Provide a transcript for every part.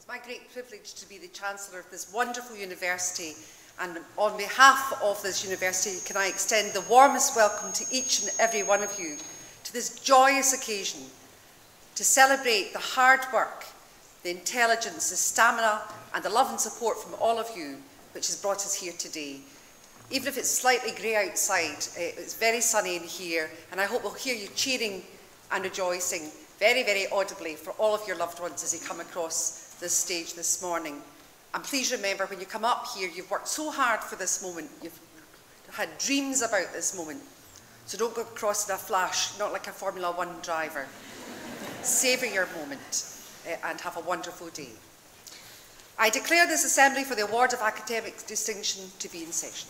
my great privilege to be the Chancellor of this wonderful university, and on behalf of this university can I extend the warmest welcome to each and every one of you to this joyous occasion to celebrate the hard work, the intelligence, the stamina and the love and support from all of you which has brought us here today. Even if it's slightly grey outside, it's very sunny in here, and I hope we'll hear you cheering and rejoicing very, very audibly for all of your loved ones as they come across this stage this morning. And please remember, when you come up here, you've worked so hard for this moment, you've had dreams about this moment, so don't go across in a flash, not like a Formula One driver. Savour your moment and have a wonderful day. I declare this assembly for the award of academic distinction to be in session.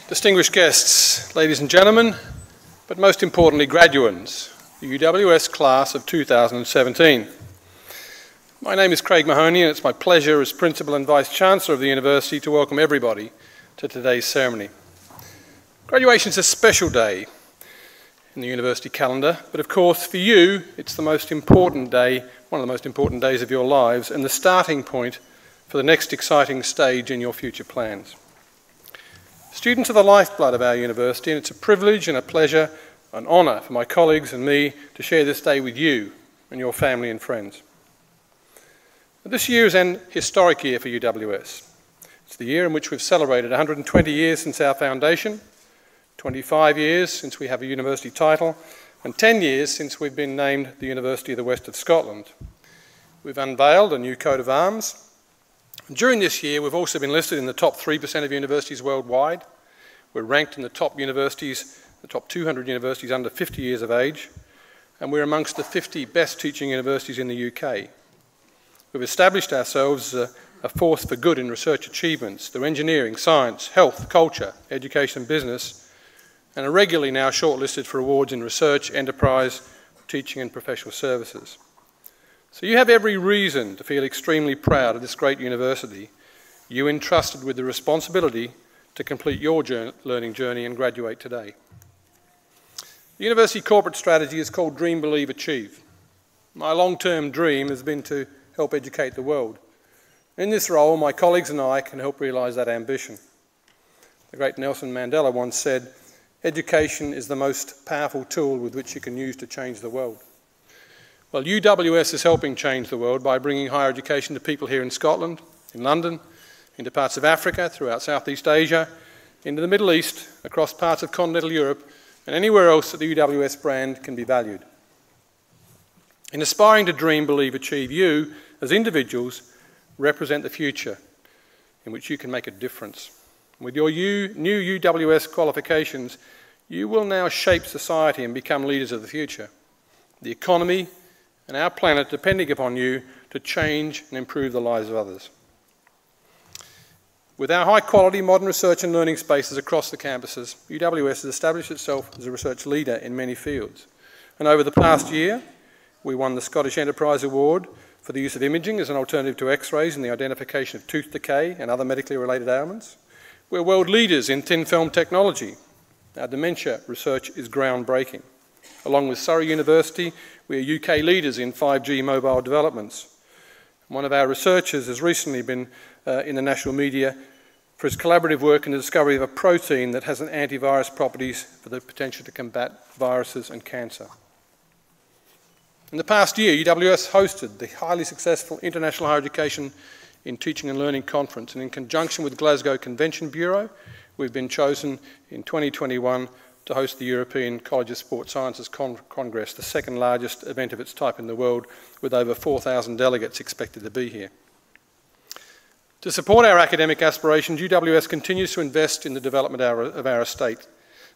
Distinguished guests, ladies and gentlemen, but most importantly graduands, the UWS class of 2017. My name is Craig Mahoney, and it's my pleasure as Principal and Vice-Chancellor of the University to welcome everybody to today's ceremony. Graduation is a special day in the university calendar, but of course for you it's the most important day, one of the most important days of your lives, and the starting point for the next exciting stage in your future plans. Students are the lifeblood of our university, and it's a privilege and a pleasure, an honour for my colleagues and me to share this day with you and your family and friends. This year is an historic year for UWS. It's the year in which we've celebrated 120 years since our foundation, 25 years since we have a university title, and 10 years since we've been named the University of the West of Scotland. We've unveiled a new coat of arms. During this year, we've also been listed in the top 3% of universities worldwide. We're ranked in the top universities, the top 200 universities under 50 years of age, and we're amongst the 50 best teaching universities in the UK. We've established ourselves as a force for good in research achievements through engineering, science, health, culture, education and business, and are regularly now shortlisted for awards in research, enterprise, teaching and professional services. So you have every reason to feel extremely proud of this great university, you entrusted with the responsibility to complete your learning journey and graduate today. The university corporate strategy is called Dream, Believe, Achieve. My long-term dream has been to help educate the world. In this role, my colleagues and I can help realise that ambition. The great Nelson Mandela once said, "Education is the most powerful tool with which you can use to change the world." Well, UWS is helping change the world by bringing higher education to people here in Scotland, in London, into parts of Africa, throughout Southeast Asia, into the Middle East, across parts of continental Europe, and anywhere else that the UWS brand can be valued. In aspiring to dream, believe, achieve, you, as individuals, represent the future in which you can make a difference. With your new UWS qualifications, you will now shape society and become leaders of the future. The economy and our planet depending upon you to change and improve the lives of others. With our high-quality modern research and learning spaces across the campuses, UWS has established itself as a research leader in many fields. And over the past year, we won the Scottish Enterprise Award for the use of imaging as an alternative to X-rays in the identification of tooth decay and other medically related ailments. We're world leaders in thin film technology. Our dementia research is groundbreaking. Along with Surrey University, we are UK leaders in 5G mobile developments. One of our researchers has recently been in the national media for his collaborative work in the discovery of a protein that has an antivirus properties for the potential to combat viruses and cancer. In the past year, UWS hosted the highly successful International Higher Education in Teaching and Learning Conference, and in conjunction with Glasgow Convention Bureau, we've been chosen in 2021 to host the European College of Sports Sciences Congress, the second largest event of its type in the world, with over 4,000 delegates expected to be here. To support our academic aspirations, UWS continues to invest in the development of our estate.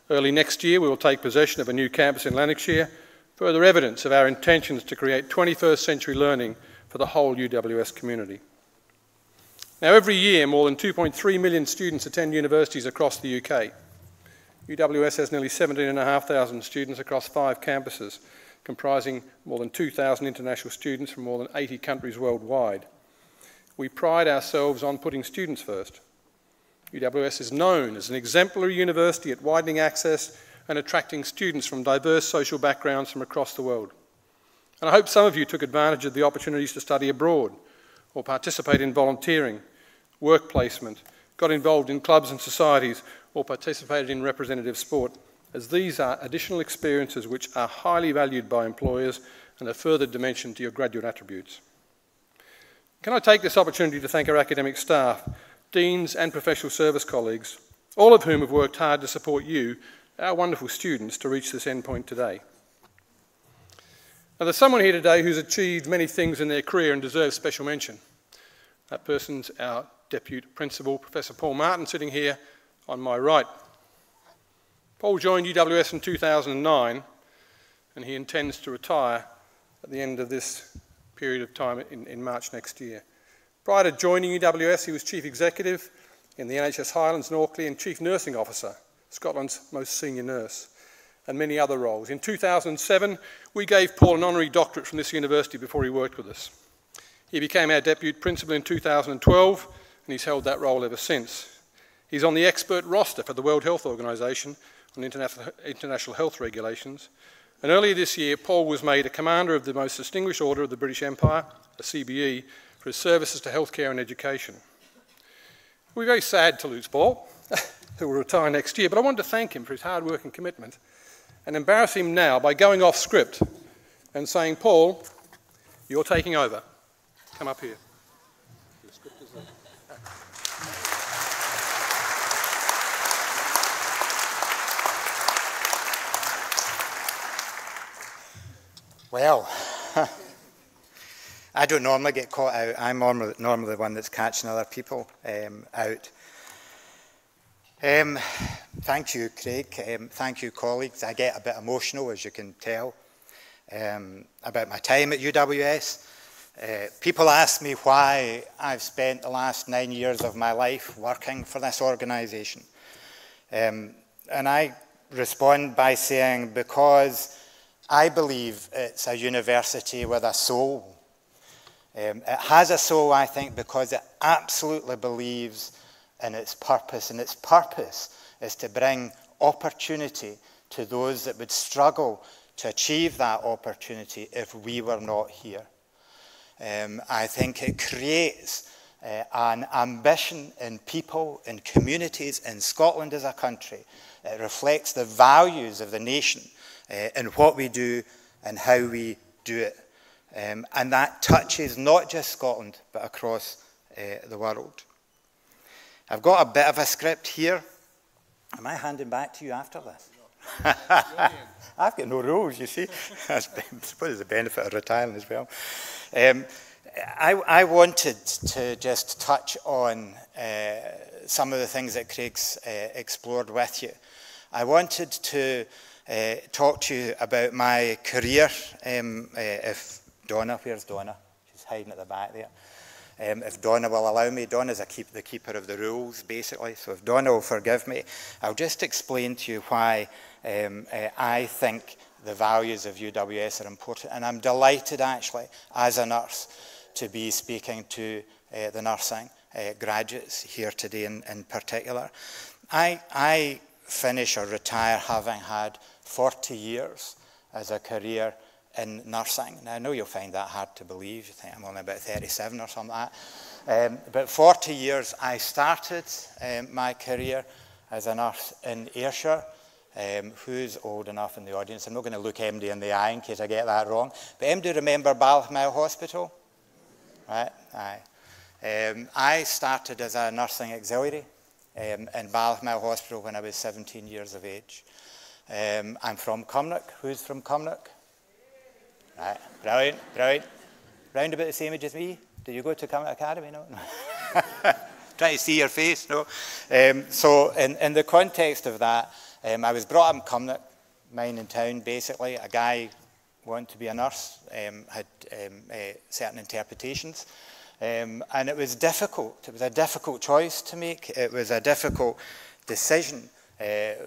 Early next year, we will take possession of a new campus in Lanarkshire, further evidence of our intentions to create 21st century learning for the whole UWS community. Now, every year, more than 2.3 million students attend universities across the UK. UWS has nearly 17,500 students across 5 campuses, comprising more than 2,000 international students from more than 80 countries worldwide. We pride ourselves on putting students first. UWS is known as an exemplary university at widening access and attracting students from diverse social backgrounds from across the world. And I hope some of you took advantage of the opportunities to study abroad or participate in volunteering, work placement, got involved in clubs and societies, or participated in representative sport, as these are additional experiences which are highly valued by employers and a further dimension to your graduate attributes. Can I take this opportunity to thank our academic staff, deans and professional service colleagues, all of whom have worked hard to support you, our wonderful students, to reach this endpoint today. Now, there's someone here today who's achieved many things in their career and deserves special mention. That person's our Deputy Principal, Professor Paul Martin, sitting here on my right. Paul joined UWS in 2009, and he intends to retire at the end of this period of time in March next year. Prior to joining UWS, he was Chief Executive in the NHS Highlands and Orkney and Chief Nursing Officer, Scotland's most senior nurse, and many other roles. In 2007, we gave Paul an honorary doctorate from this university before he worked with us. He became our Deputy Principal in 2012, and he's held that role ever since. He's on the expert roster for the World Health Organization on international health regulations. And earlier this year, Paul was made a Commander of the Most Distinguished Order of the British Empire, a CBE, for his services to healthcare and education. We're very sad to lose Paul, who will retire next year, but I want to thank him for his hard work and commitment and embarrass him now by going off script and saying, Paul, you're taking over. Come up here. The script is there. Well, I don't normally get caught out. I'm normally the one that's catching other people out. Thank you, Craig. Thank you, colleagues. I get a bit emotional, as you can tell, about my time at UWS. People ask me why I've spent the last 9 years of my life working for this organisation. And I respond by saying, because I believe it's a university with a soul. It has a soul, I think, because it absolutely believes in its purpose, and its purpose is to bring opportunity to those that would struggle to achieve that opportunity if we were not here. I think it creates an ambition in people, in communities, in Scotland as a country. It reflects the values of the nation in what we do and how we do it. And that touches not just Scotland, but across the world. I've got a bit of a script here. Am I handing back to you after this? No. I've got no rules, you see. I suppose it's the benefit of retiring as well. I wanted to just touch on some of the things that Craig's explored with you. I wanted to talk to you about my career. If Donna, where's Donna? She's hiding at the back there. If Donna will allow me, Donna's the keeper of the rules, basically. So if Donna will forgive me, I'll just explain to you why I think the values of UWS are important. And I'm delighted, actually, as a nurse, to be speaking to the nursing graduates here today in particular. I finish or retire having had 40 years as a career in nursing. Now, I know you'll find that hard to believe. You think I'm only about 37 or something like that. But 40 years, I started my career as a nurse in Ayrshire. Who's old enough in the audience? I'm not going to look MD in the eye in case I get that wrong. But MD, remember Ballochmyle Hospital? Right? Aye. I started as a nursing auxiliary in Ballochmyle Hospital when I was 17 years of age. I'm from Cumnock. Who's from Cumnock? Right, brilliant, brilliant. Round about the same age as me. Did you go to Cumnock Academy? No? Trying to see your face, no? So in the context of that, I was brought up in Cumnock, mine in town, basically. A guy wanted to be a nurse, had certain interpretations. And it was difficult. It was a difficult choice to make. It was a difficult decision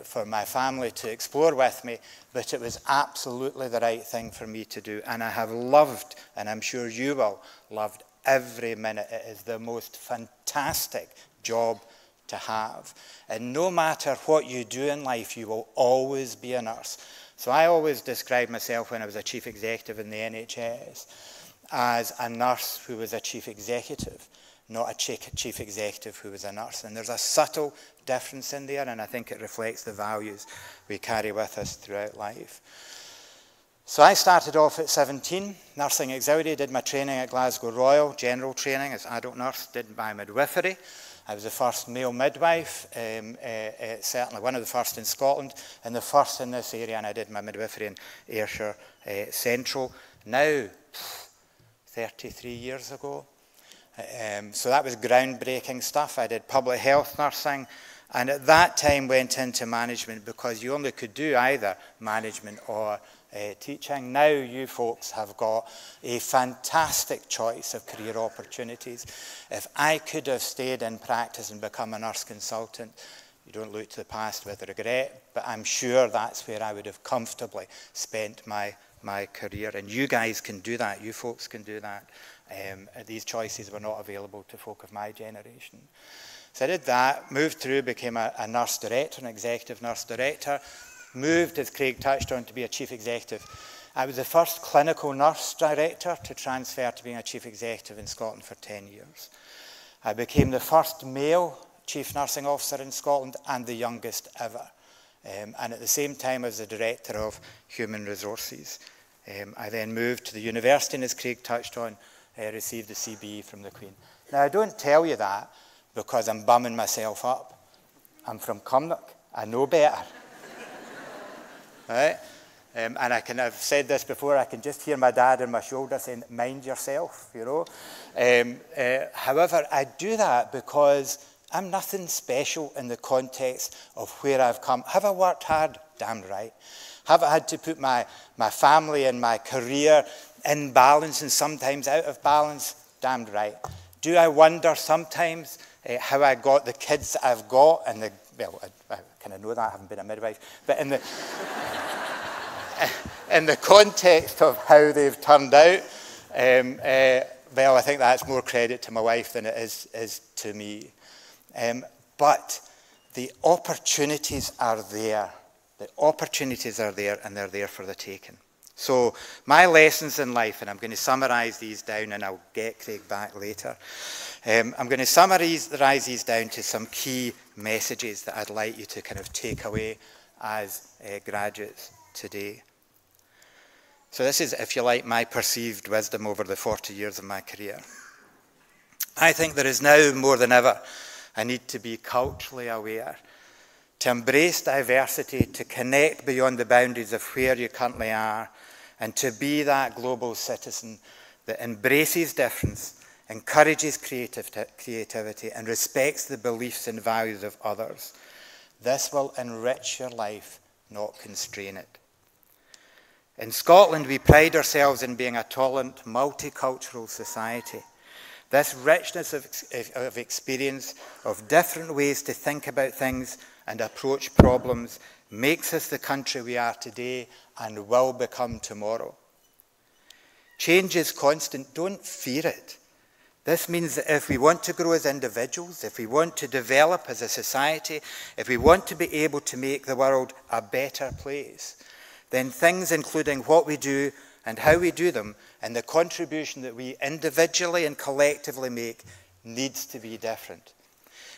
for my family to explore with me, but it was absolutely the right thing for me to do. And I have loved, and I'm sure you will, loved every minute. It is the most fantastic job to have. And no matter what you do in life, you will always be a nurse. So I always described myself when I was a chief executive in the NHS as a nurse who was a chief executive, not a chief executive who was a nurse. And there's a subtle difference in there, and I think it reflects the values we carry with us throughout life. So I started off at 17, nursing auxiliary, did my training at Glasgow Royal, general training as adult nurse, did my midwifery. I was the first male midwife, certainly one of the first in Scotland, and the first in this area, and I did my midwifery in Ayrshire Central. Now, 33 years ago. So that was groundbreaking stuff. I did public health nursing, and at that time went into management because you only could do either management or teaching. Now you folks have got a fantastic choice of career opportunities. If I could have stayed in practice and become a nurse consultant, you don't look to the past with regret, but I'm sure that's where I would have comfortably spent my career. And you guys can do that. You folks can do that. These choices were not available to folk of my generation. So I did that, moved through, became a nurse director, an executive nurse director, moved, as Craig touched on, to be a chief executive. I was the first clinical nurse director to transfer to being a chief executive in Scotland for 10 years. I became the first male chief nursing officer in Scotland and the youngest ever. And at the same time, I was the director of human resources. I then moved to the university, and as Craig touched on, received the CBE from the Queen. Now, I don't tell you that because I'm bumming myself up. I'm from Cumnock. I know better. Right? And I've said this before, I can just hear my dad on my shoulder saying, mind yourself, you know. However, I do that because I'm nothing special in the context of where I've come. Have I worked hard? Damn right. Have I had to put my family and my career in balance and sometimes out of balance? Damned right. Do I wonder sometimes how I got the kids that I've got? And well, I kind of know that, I haven't been a midwife. But in the context of how they've turned out, well, I think that's more credit to my wife than it is to me. But the opportunities are there. The opportunities are there, and they're there for the taking. So my lessons in life, and I'm going to summarise these down, and I'll get Craig back later. I'm going to summarise these down to some key messages that I'd like you to kind of take away as graduates today. So this is, if you like, my perceived wisdom over the 40 years of my career. I think there is now more than ever a need to be culturally aware, to embrace diversity, to connect beyond the boundaries of where you currently are, and to be that global citizen that embraces difference, encourages creativity, and respects the beliefs and values of others. This will enrich your life, not constrain it. In Scotland, we pride ourselves in being a tolerant, multicultural society. This richness of experience, of different ways to think about things and approach problems, makes us the country we are today and will become tomorrow. Change is constant. Don't fear it. This means that if we want to grow as individuals, if we want to develop as a society, if we want to be able to make the world a better place, then things including what we do and how we do them and the contribution that we individually and collectively make needs to be different.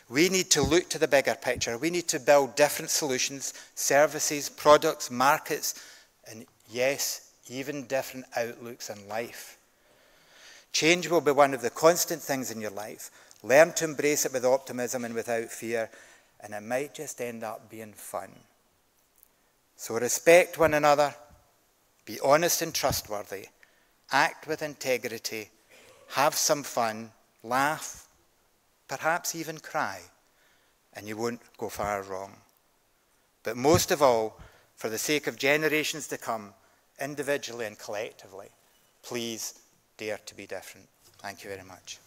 We need to look to the bigger picture. We need to build different solutions, services, products, markets, and yes, even different outlooks on life. Change will be one of the constant things in your life. Learn to embrace it with optimism and without fear, and it might just end up being fun. So respect one another, be honest and trustworthy, act with integrity, have some fun, laugh, perhaps even cry, and you won't go far wrong. But most of all, for the sake of generations to come, individually and collectively, please dare to be different. Thank you very much.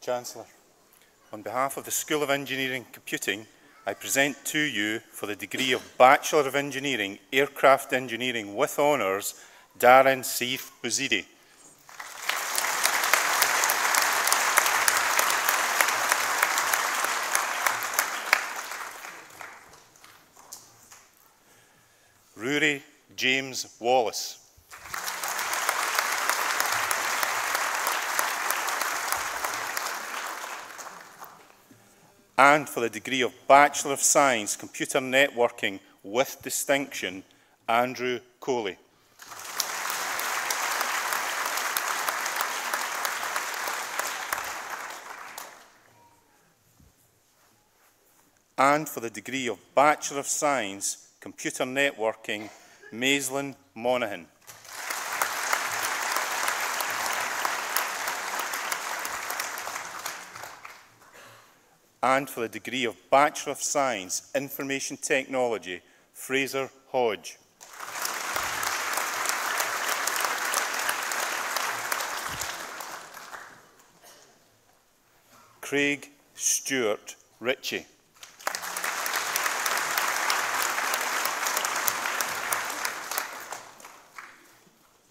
Chancellor. On behalf of the School of Engineering Computing, I present to you for the degree of Bachelor of Engineering, Aircraft Engineering with Honours, Darren Seif Bouzidi. Rory James Wallace. And for the degree of Bachelor of Science, Computer Networking with Distinction, Andrew Coley. And for the degree of Bachelor of Science, Computer Networking, Maislin Monaghan. And for the degree of Bachelor of Science, Information Technology, Fraser Hodge. Craig Stewart Ritchie.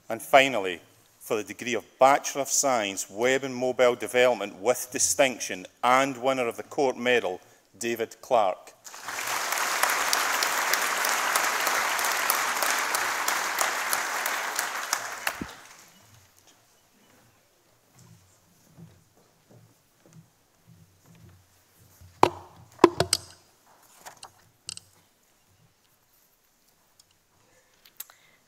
And finally, for the degree of Bachelor of Science, Web and Mobile Development with Distinction and winner of the Court Medal, David Clark.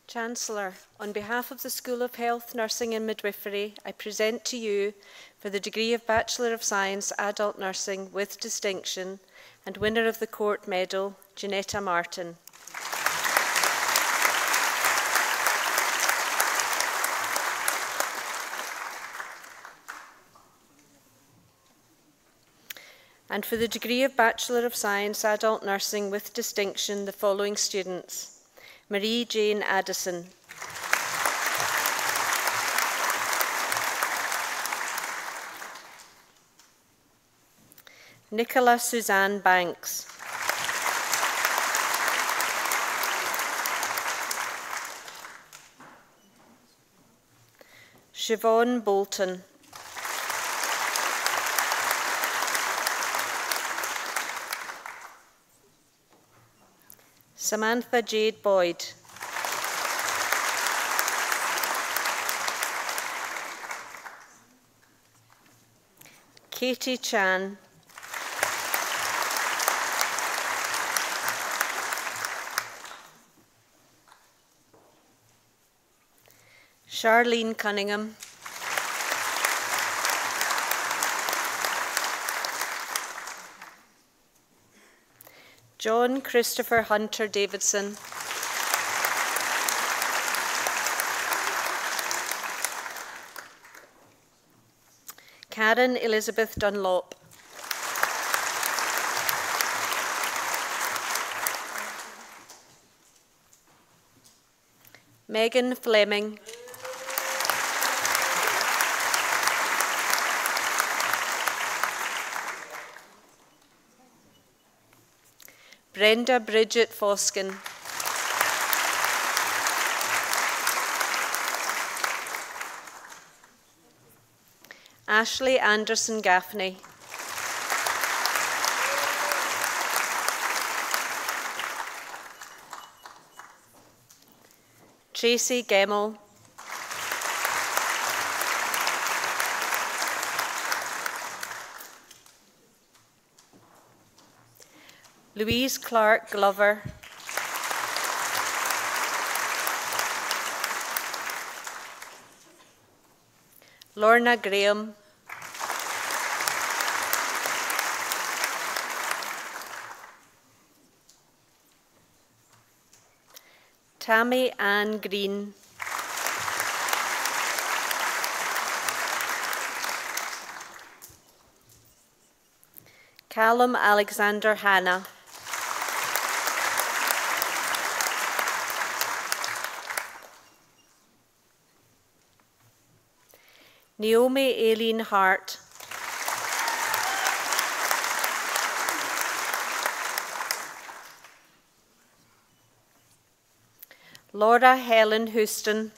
Chancellor, on behalf of the School of Health, Nursing and Midwifery, I present to you for the degree of Bachelor of Science, Adult Nursing with Distinction and winner of the Court Medal, Janetta Martin. And for the degree of Bachelor of Science, Adult Nursing with Distinction, the following students: Marie Jane Addison, Nicola Suzanne Banks, Siobhan Bolton, Samantha Jade Boyd, Katie Chan, Charlene Cunningham, John Christopher Hunter Davidson, Karen Elizabeth Dunlop, Megan Fleming, Brenda Bridget Foskin, Ashley Anderson Gaffney, Tracy Gemmell, Louise Clark Glover, Lorna Graham, Tammy Ann Green, Callum Alexander Hanna, Naomi Aileen Hart, Laura Helen Houston.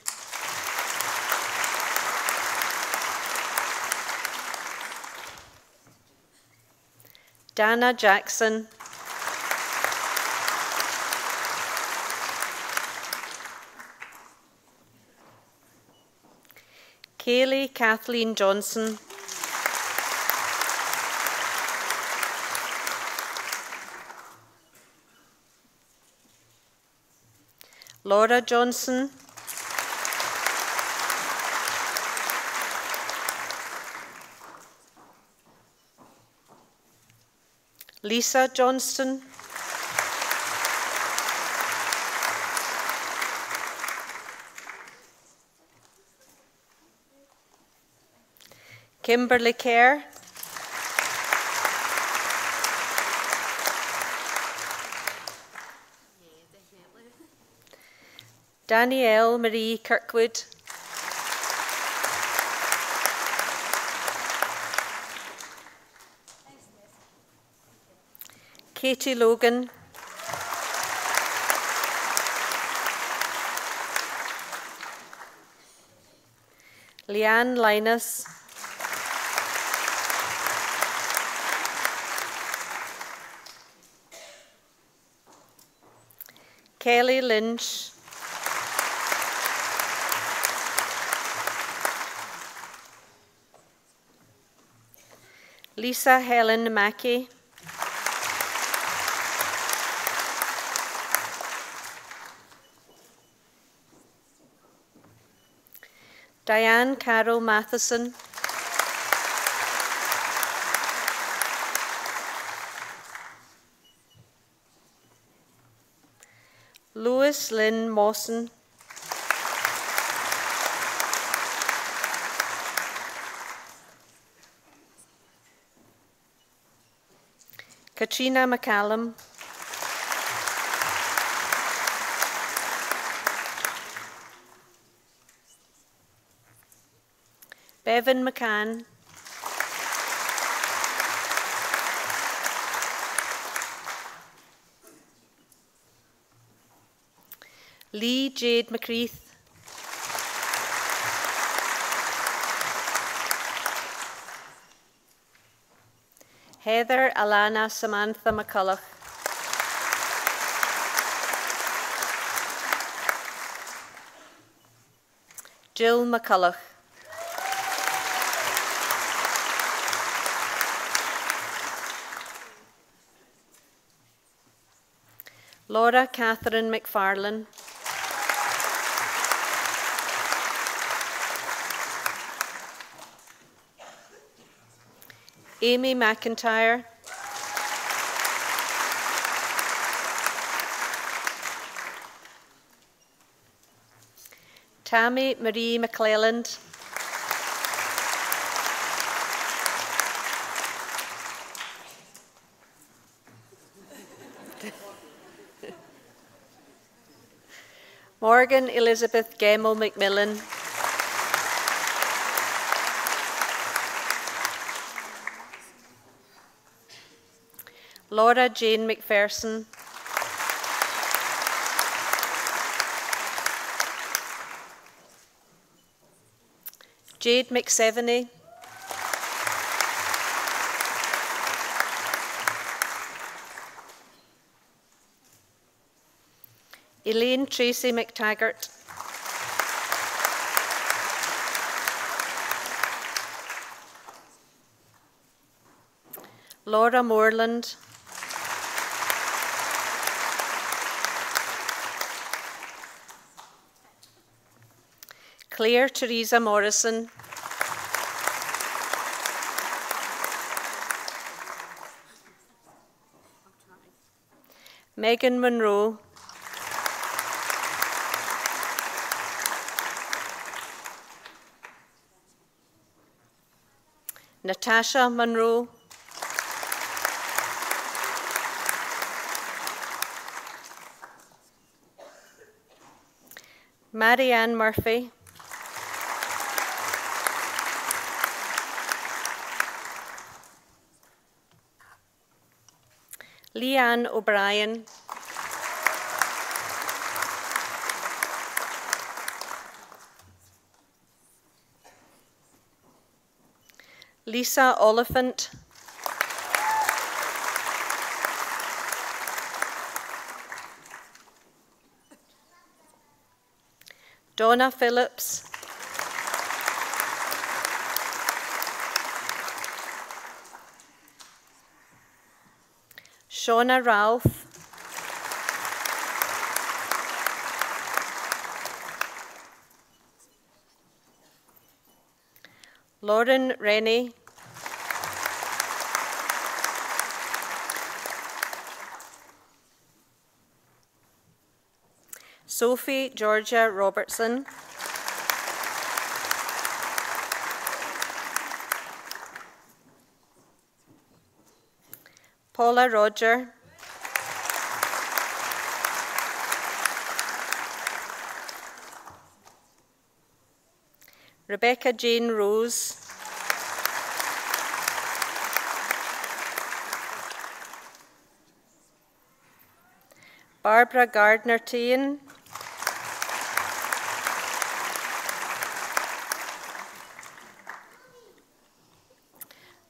Dana Jackson. Kaylee Kathleen Johnson. Laura Johnson. Lisa Johnston. Kimberly Kerr. Danielle Marie Kirkwood. Katie Logan. Leanne Linus. Kelly Lynch. Lisa Helen Mackey. Diane Carroll Matheson. Lois Lynn Mawson. Katrina McCallum. Bevan McCann. Lee Jade McCreath. Heather Alana Samantha McCulloch. Jill McCulloch. Laura Catherine McFarlane. Amy McIntyre. Tammy Marie McClelland. Morgan Elizabeth Gemmell McMillan. Laura Jane McPherson. Jade McSeveny. Elaine Tracy McTaggart. Laura Moreland. Claire Teresa Morrison. Megan Monroe. Natasha Monroe. Marianne Murphy. Leanne O'Brien. Lisa Oliphant. Donna Phillips. Shauna Ralph. Lauren Rennie. Sophie Georgia Robertson. Paula Roger. Rebecca Jane Rose. Barbara Gardner-Tain.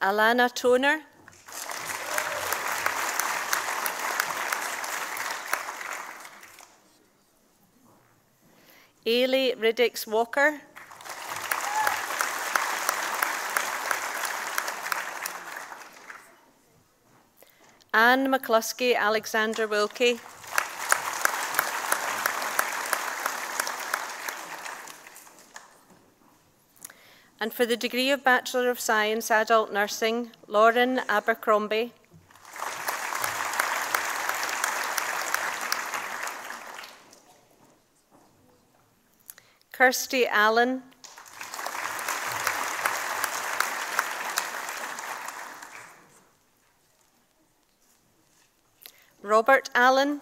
Alana Toner. Ailey Riddicks Walker. Anne McCluskey Alexander Wilkie. And for the degree of Bachelor of Science, Adult Nursing, Lauren Abercrombie. Kirsty Allen. Robert Allen.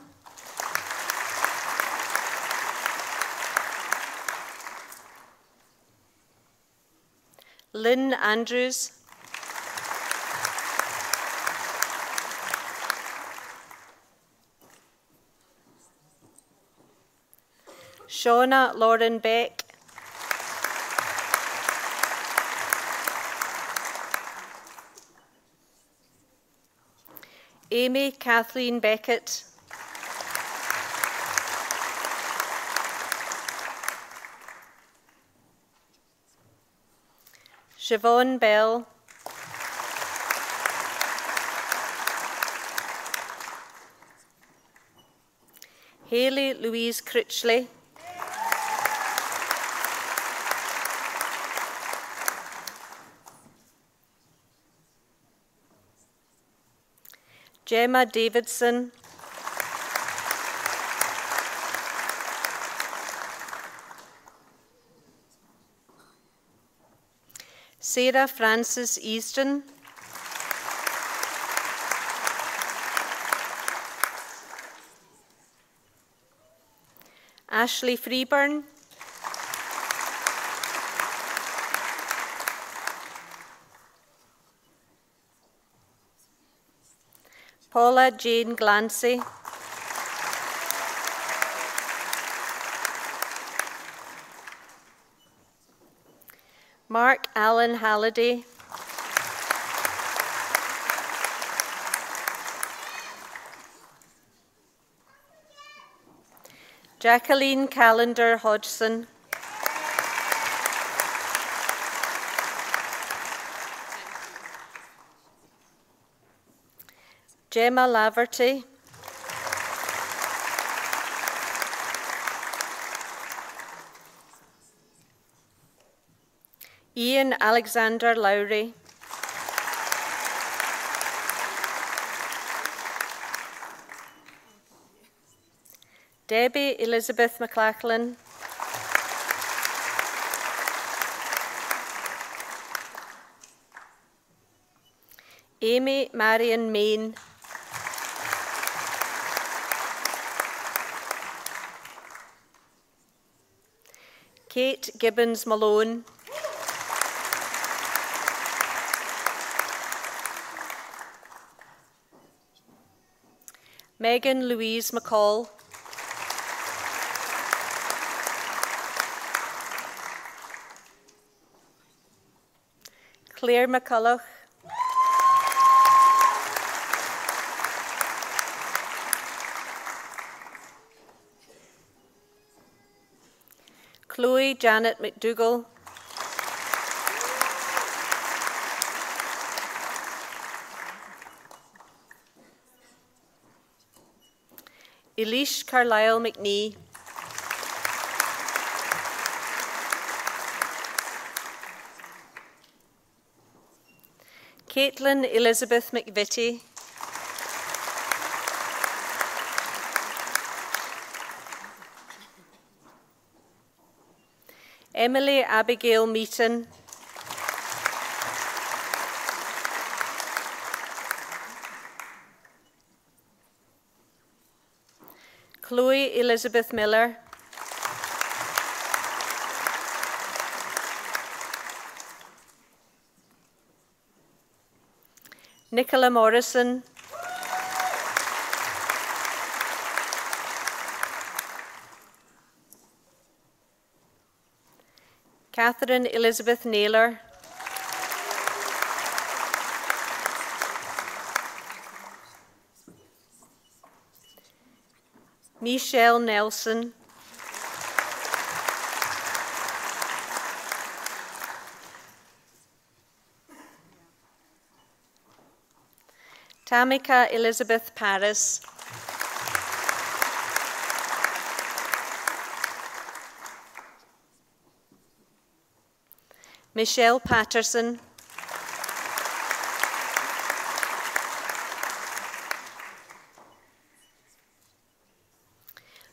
Lynn Andrews. Shauna Lauren Beck. Amy Kathleen Beckett. Siobhan Bell. Hayley Louise Critchley. Gemma Davidson. Sarah Frances Easton. Ashley Freeburn. Paula Jane Glancy. Mark Allen Halliday. Jacqueline Callender Hodgson. Gemma Laverty. Ian Alexander Lowry. Debbie Elizabeth McLachlan. Amy Marion Main. Kate Gibbons Malone. Megan Louise McCall. Claire McCulloch. Chloe Janet McDougall. Elise Carlisle McNee. Caitlin Elizabeth McVitie. Emily Abigail Meaton. Chloe Elizabeth Miller. Nicola Morrison. Catherine Elizabeth Naylor. Michelle Nelson. Tamika Elizabeth Paris. Michelle Patterson.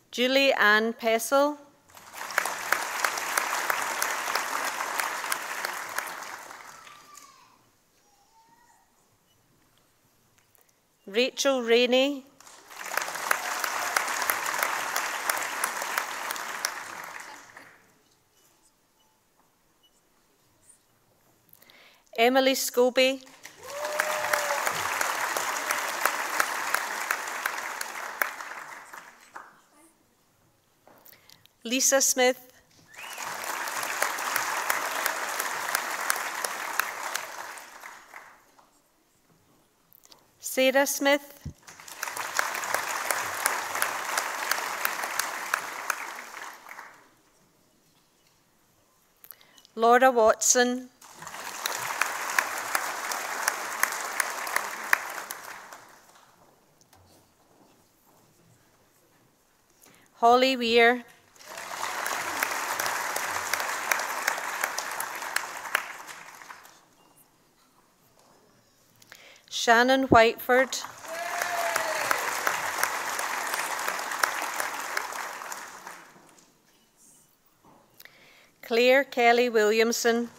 Julie Ann Pessel. Rachel Rainey. Emily Scobie. Lisa Smith. Sarah Smith. Laura Watson. Holly Weir. Shannon Whiteford. Claire Kelly Williamson.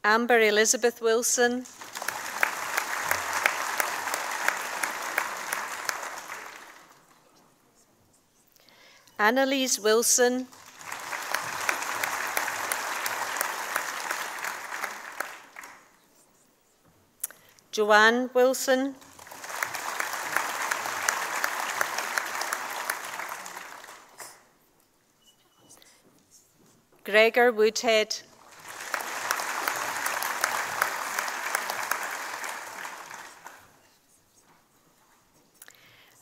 Amber Elizabeth Wilson. Annalise Wilson. Joanne Wilson. Gregor Woodhead.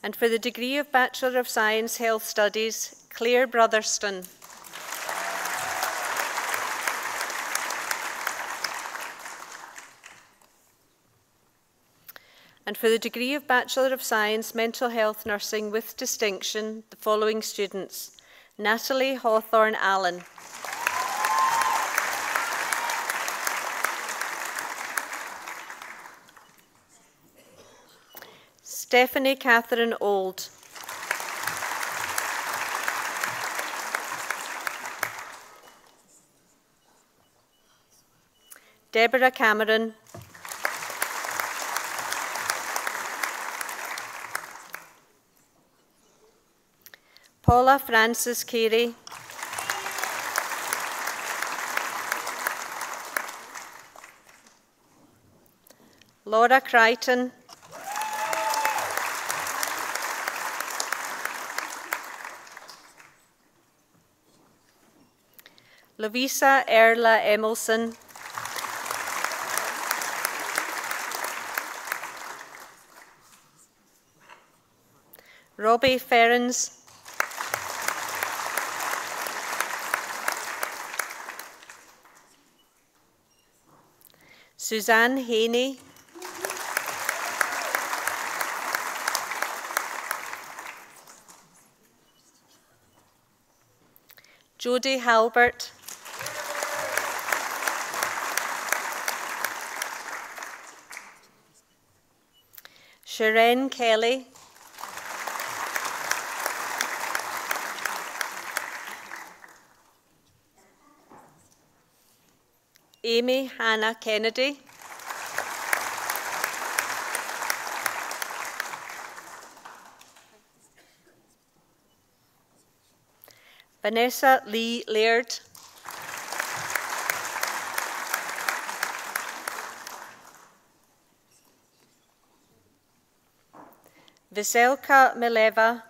And for the degree of Bachelor of Science, Health Studies, Claire Brotherston. And for the degree of Bachelor of Science, Mental Health Nursing with distinction, the following students: Natalie Hawthorne Allen. Stephanie Catherine Old. Deborah Cameron. Paula Frances Carey. Laura Crichton. Lovisa Erla Emilson, Robbie Ferrens, Suzanne Haney, Jodie Halbert, Shireen Kelly, Amy Hannah Kennedy, Vanessa Lee Laird, Veselka Mileva,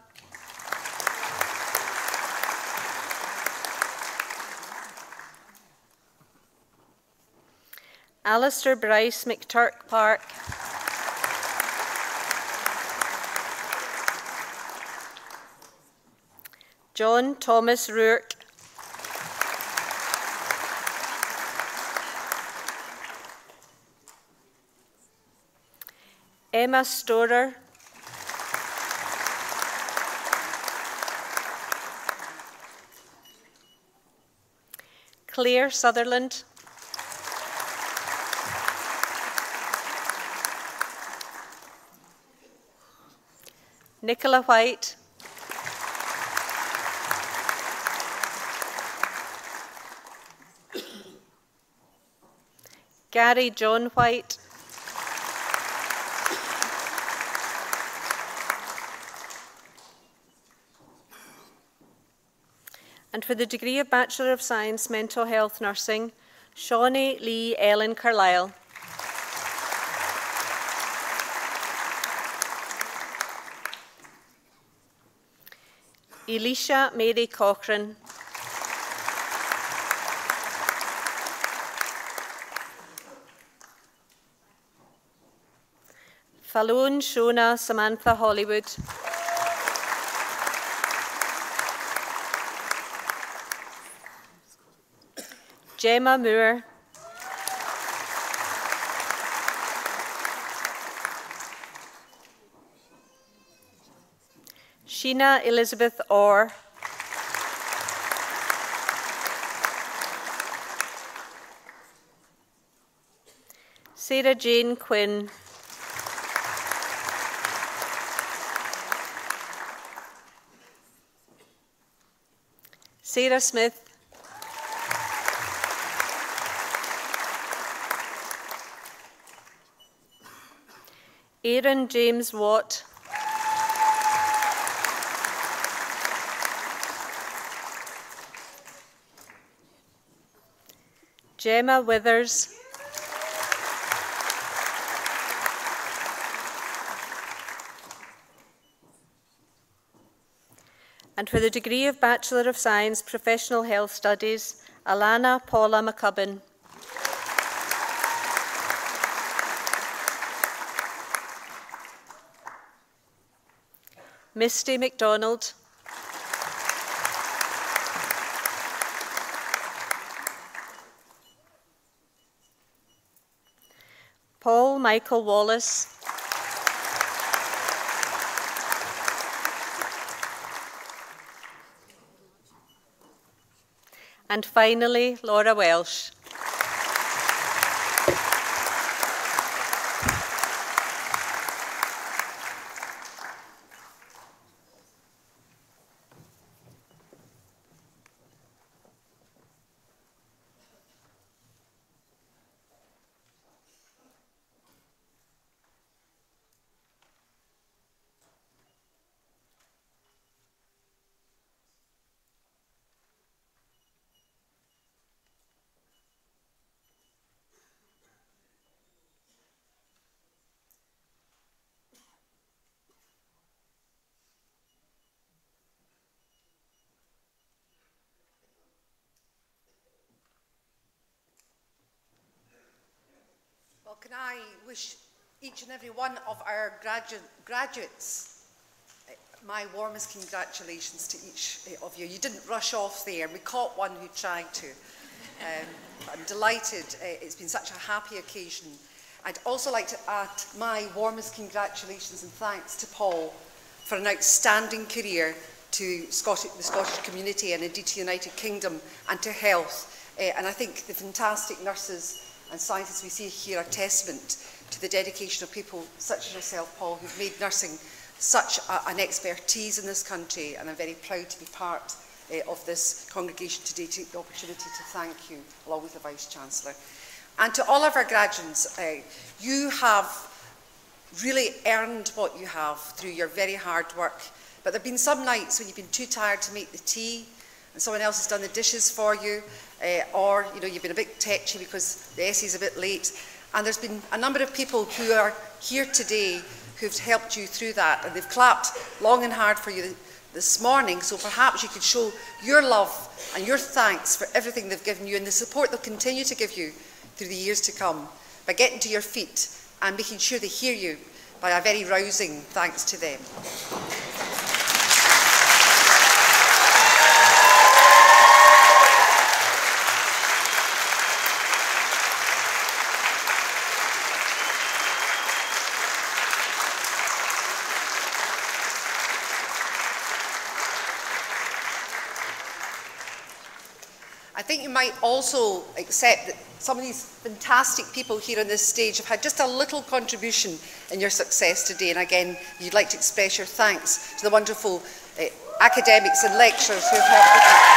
Alistair Bryce McTurk Park, John Thomas Rourke, Emma Storer, Claire Sutherland, Nicola White, Gary John White, and for the degree of Bachelor of Science, Mental Health Nursing, Shawnee Lee Ellen Carlisle. Elisha Mary Cochrane, Falone Shona Samantha Hollywood, Gemma Moore, Sheena Elizabeth Orr, Sarah Jane Quinn, Sarah Smith, Aaron James Watt, Gemma Withers, and for the degree of Bachelor of Science, Professional Health Studies, Alana Paula McCubbin. Misty McDonald, Paul Michael Wallace, and finally Laura Welsh. Can I wish each and every one of our graduates my warmest congratulations to each of you. You didn't rush off there. We caught one who tried to. I'm delighted. It's been such a happy occasion. I'd also like to add my warmest congratulations and thanks to Paul for an outstanding career to the Scottish community and indeed to the United Kingdom and to health. And I think the fantastic nurses and scientists we see here are testament to the dedication of people such as yourself, Paul, who've made nursing such an expertise in this country, and I'm very proud to be part of this congregation today to take the opportunity to thank you, along with the Vice-Chancellor. And to all of our graduates, you have really earned what you have through your very hard work. But there have been some nights when you've been too tired to make the tea, and someone else has done the dishes for you, or you've been a bit tetchy because the essay's a bit late. And there's been a number of people who are here today who've helped you through that, and they've clapped long and hard for you this morning, so perhaps you could show your love and your thanks for everything they've given you and the support they'll continue to give you through the years to come by getting to your feet and making sure they hear you by a very rousing thanks to them. I think you might also accept that some of these fantastic people here on this stage have had just a little contribution in your success today, and again, you'd like to express your thanks to the wonderful academics and lecturers who have helped you.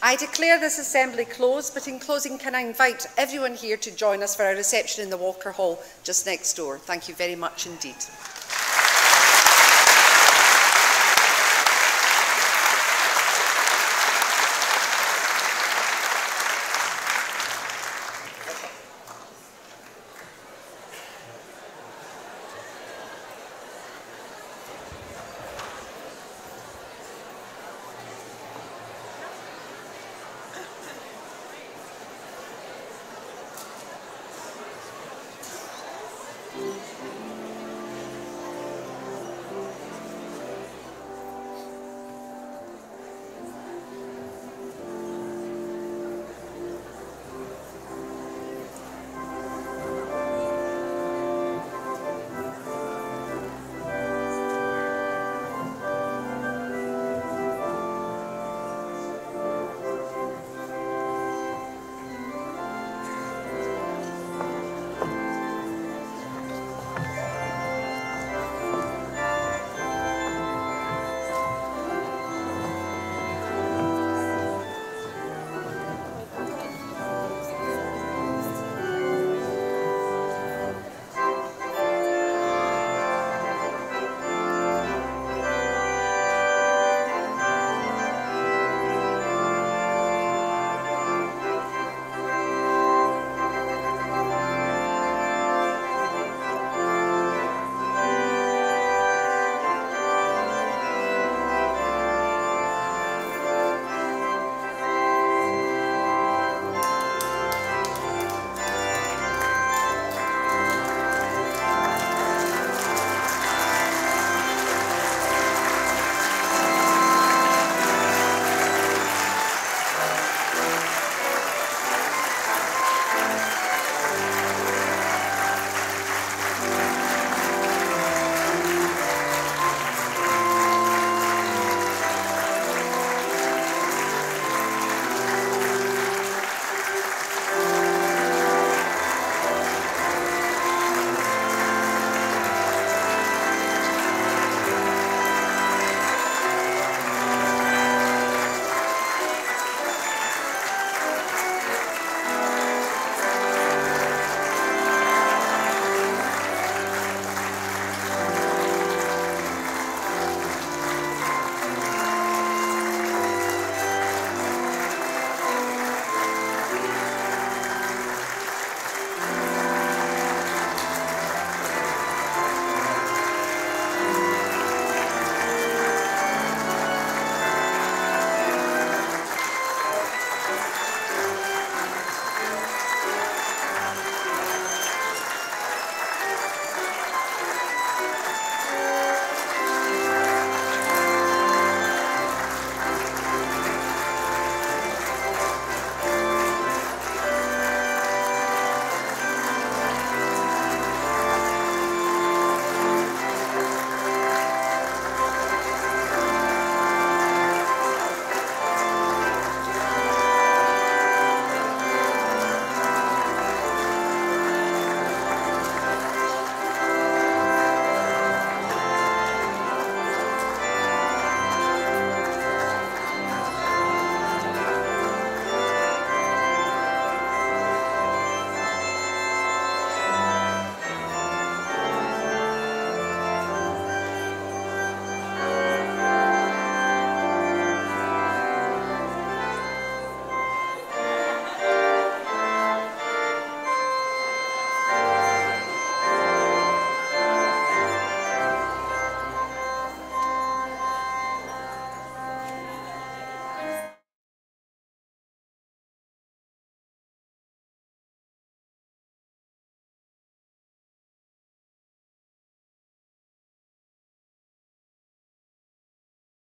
I declare this assembly closed, but in closing, can I invite everyone here to join us for our reception in the Walker Hall just next door. Thank you very much indeed.